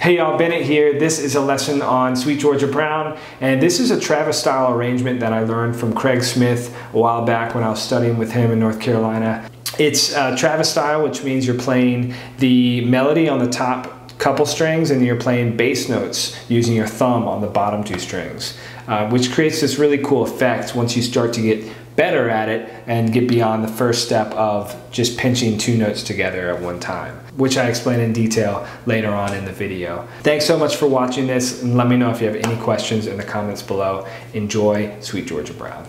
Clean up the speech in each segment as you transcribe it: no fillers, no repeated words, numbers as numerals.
Hey y'all, Bennett here. This is a lesson on Sweet Georgia Brown, and this is a Travis style arrangement that I learned from Craig Smith a while back when I was studying with him in North Carolina. It's Travis style, which means you're playing the melody on the top couple strings and you're playing bass notes using your thumb on the bottom two strings, which creates this really cool effect once you start to get better at it and get beyond the first step of just pinching two notes together at one time, which I explain in detail later on in the video. Thanks so much for watching this, and let me know if you have any questions in the comments below. Enjoy Sweet Georgia Brown.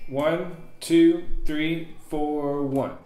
One, two, three, four, one.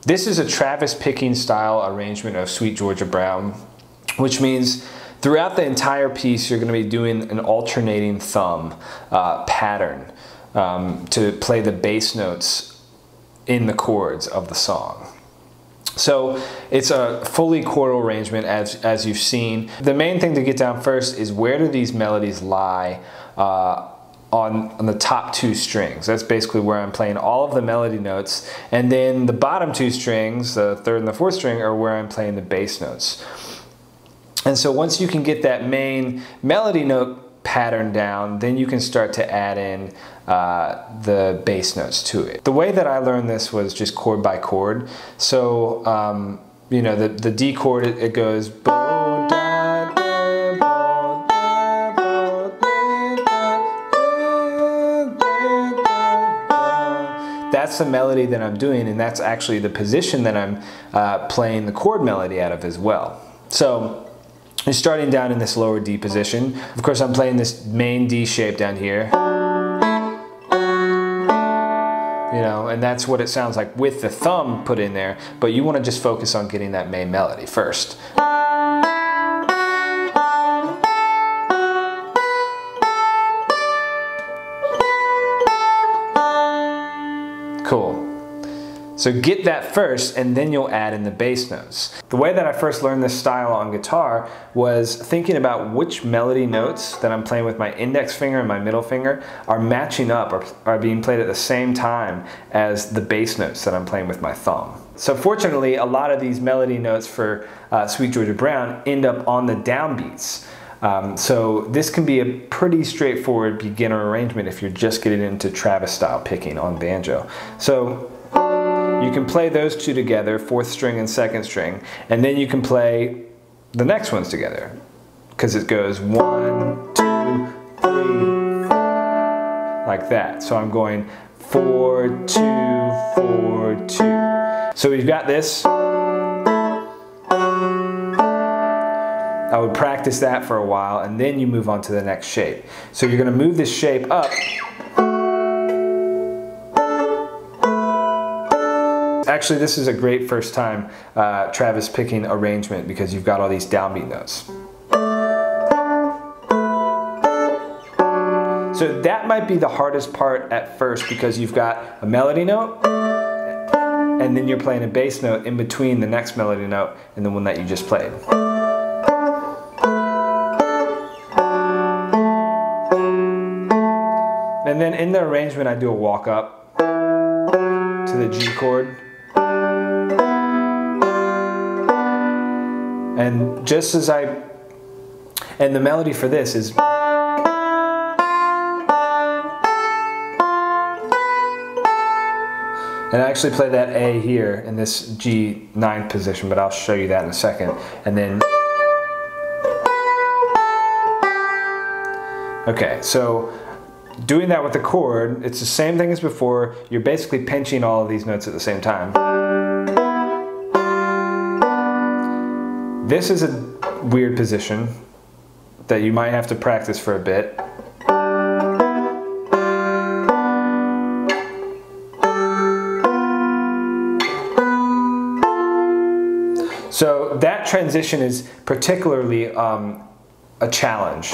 This is a Travis picking style arrangement of Sweet Georgia Brown, which means throughout the entire piece you're going to be doing an alternating thumb pattern to play the bass notes in the chords of the song. So it's a fully chordal arrangement as you've seen. The main thing to get down first is where do these melodies lie on the top two strings. That's basically where I'm playing all of the melody notes, and then the bottom two strings, the third and the fourth string, are where I'm playing the bass notes. And so once you can get that main melody note pattern down, then you can start to add in the bass notes to it. The way that I learned this was just chord by chord. So you know, the D chord, it goes bo, da, da, bo, da, bo, that's the melody that I'm doing, and that's actually the position that I'm playing the chord melody out of as well. So you're starting down in this lower D position. Of course, I'm playing this main D shape down here. You know, and that's what it sounds like with the thumb put in there, but you want to just focus on getting that main melody first. Cool. So get that first, and then you'll add in the bass notes. The way that I first learned this style on guitar was thinking about which melody notes that I'm playing with my index finger and my middle finger are matching up or are being played at the same time as the bass notes that I'm playing with my thumb. So fortunately, a lot of these melody notes for Sweet Georgia Brown end up on the downbeats. So this can be a pretty straightforward beginner arrangement if you're just getting into Travis style picking on banjo. So you can play those two together, 4th string and 2nd string, and then you can play the next ones together, because it goes 1, 2, 3, 4, like that. So I'm going 4, 2, 4, 2. So we've got this. I would practice that for a while, and then you move on to the next shape. So you're going to move this shape up. Actually, this is a great first time Travis picking arrangement, because you've got all these downbeat notes. So that might be the hardest part at first, because you've got a melody note, and then you're playing a bass note in between the next melody note and the one that you just played. And then in the arrangement, I do a walk up to the G chord. And just as and the melody for this is, and I actually play that A here in this G9 position, but I'll show you that in a second. And then, okay, so doing that with the chord, it's the same thing as before. You're basically pinching all of these notes at the same time. This is a weird position that you might have to practice for a bit. So that transition is particularly a challenge.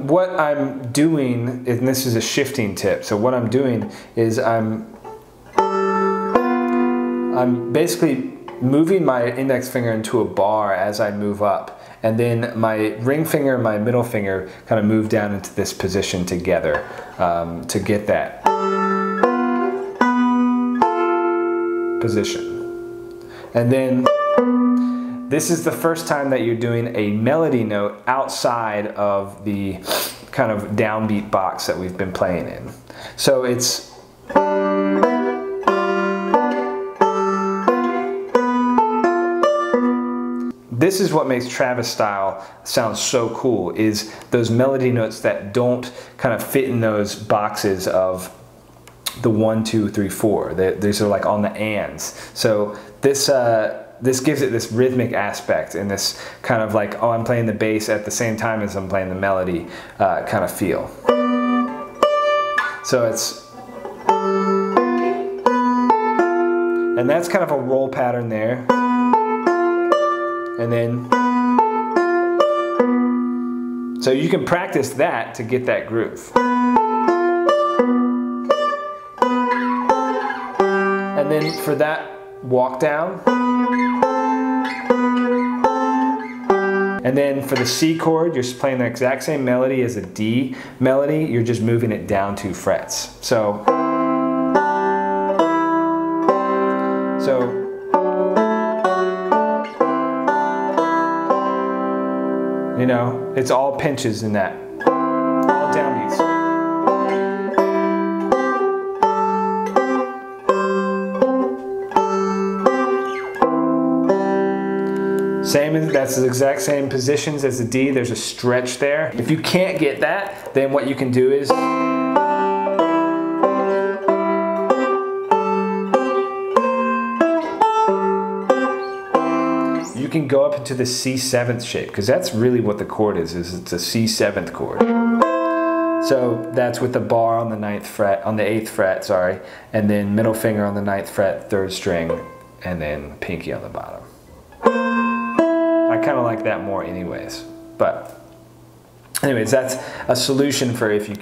What I'm doing, and this is a shifting tip, so what I'm doing is I'm basically moving my index finger into a bar as I move up, and then my ring finger and my middle finger kind of move down into this position together to get that position. And then this is the first time that you're doing a melody note outside of the kind of downbeat box that we've been playing in. So it's this is what makes Travis style sound so cool, is those melody notes that don't kind of fit in those boxes of the 1, 2, 3, 4. These are like on the ands. So this gives it this rhythmic aspect and this kind of like, oh, I'm playing the bass at the same time as I'm playing the melody kind of feel. So it's, and that's kind of a roll pattern there. And then, so you can practice that to get that groove. And then for that walk down. And then for the C chord, you're playing the exact same melody as a D melody, you're just moving it down 2 frets. So you know, it's all pinches in that, all downbeats. That's the exact same positions as the D. There's a stretch there. If you can't get that, then what you can do is you can go up into the C7th shape, because that's really what the chord is it's a C7th chord. So that's with the bar on the 9th fret, on the 8th fret, sorry, and then middle finger on the 9th fret, 3rd string, and then pinky on the bottom. I kind of like that more anyways, but anyways, that's a solution for if you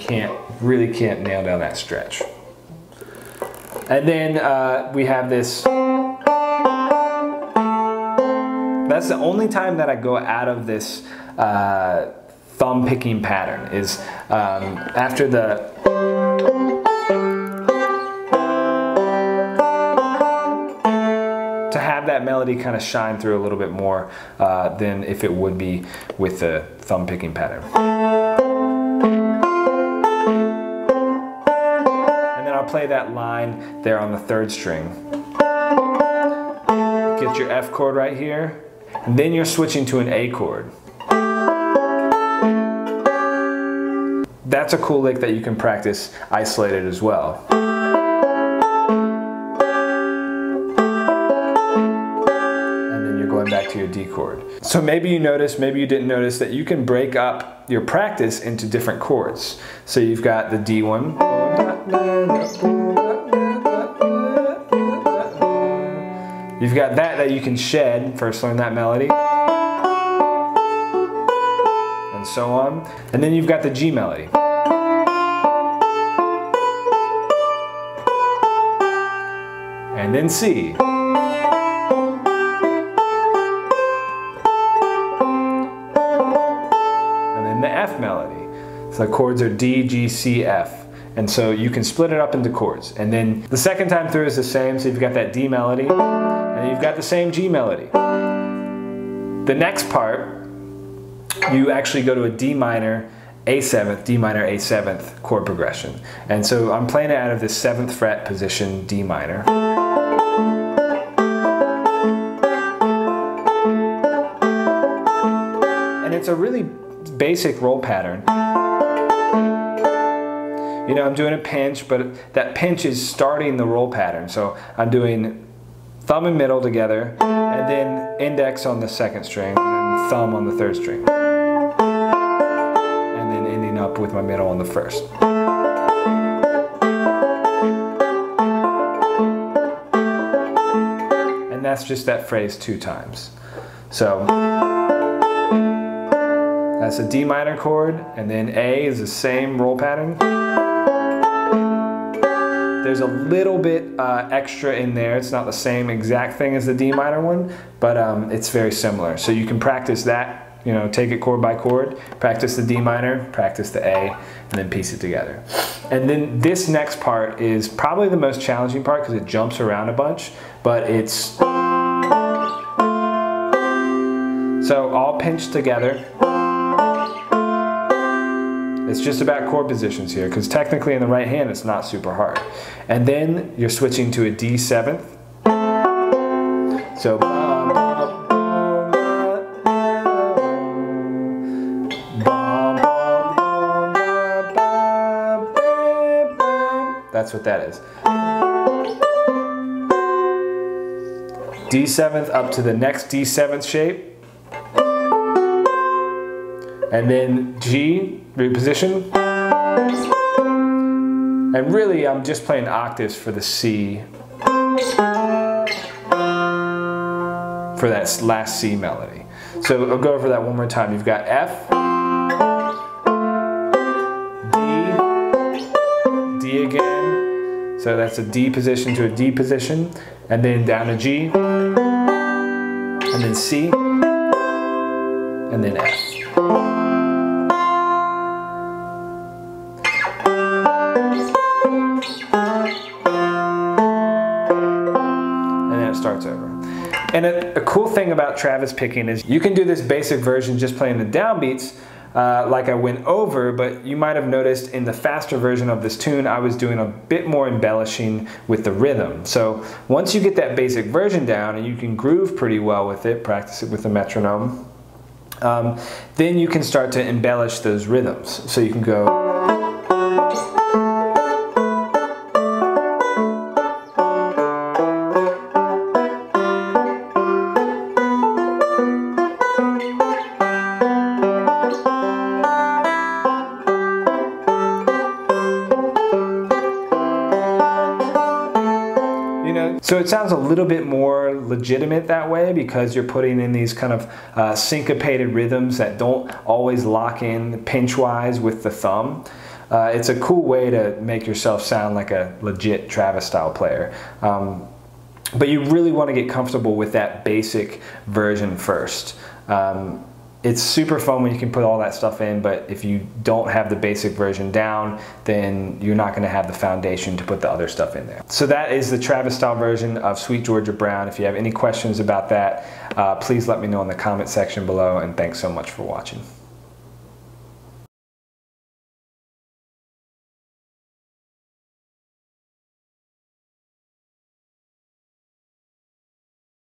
really can't nail down that stretch. And then we have this. That's the only time that I go out of this thumb picking pattern, is after the to have that melody kind of shine through a little bit more than if it would be with the thumb picking pattern. I'll play that line there on the 3rd string. Get your F chord right here, and then you're switching to an A chord. That's a cool lick that you can practice isolated as well. And then you're going back to your D chord. So maybe you noticed, maybe you didn't notice that you can break up your practice into different chords. So you've got the D one. You've got that you can shed, first learn that melody. And so on. And then you've got the G melody. And then C. And then the F melody. So the chords are D, G, C, F. And so you can split it up into chords. And then the second time through is the same, so you've got that D melody, and you've got the same G melody. The next part, you actually go to a D minor, A7th, D minor, A7th chord progression. And so I'm playing it out of this 7th fret position, D minor. And it's a really basic roll pattern. You know, I'm doing a pinch, but that pinch is starting the roll pattern. So I'm doing thumb and middle together, and then index on the 2nd string, and then thumb on the 3rd string. And then ending up with my middle on the 1st. And that's just that phrase 2 times. So that's a D minor chord, and then A is the same roll pattern. There's a little bit extra in there. It's not the same exact thing as the D minor one, but it's very similar. So you can practice that, you know, take it chord by chord, practice the D minor, practice the A, and then piece it together. And then this next part is probably the most challenging part because it jumps around a bunch, but it's so all pinched together. It's just about chord positions here, because technically in the right hand it's not super hard. And then you're switching to a D7th. So that's what that is. D7th up to the next D7th shape. And then G, reposition. And really I'm just playing octaves for the C, for that last C melody. So I'll go over that one more time. You've got F, D again. So that's a D position to a D position. And then down to G. And then C. And then F. Starts over. And a cool thing about Travis picking is you can do this basic version just playing the downbeats like I went over, but you might have noticed in the faster version of this tune I was doing a bit more embellishing with the rhythm. So once you get that basic version down and you can groove pretty well with it, practice it with the metronome, then you can start to embellish those rhythms. So you can go So it sounds a little bit more legitimate that way because you're putting in these kind of syncopated rhythms that don't always lock in pinch-wise with the thumb. It's a cool way to make yourself sound like a legit Travis style player. But you really want to get comfortable with that basic version first. It's super fun when you can put all that stuff in, but if you don't have the basic version down, then you're not going to have the foundation to put the other stuff in there. So that is the Travis style version of Sweet Georgia Brown. If you have any questions about that, please let me know in the comment section below, and thanks so much for watching.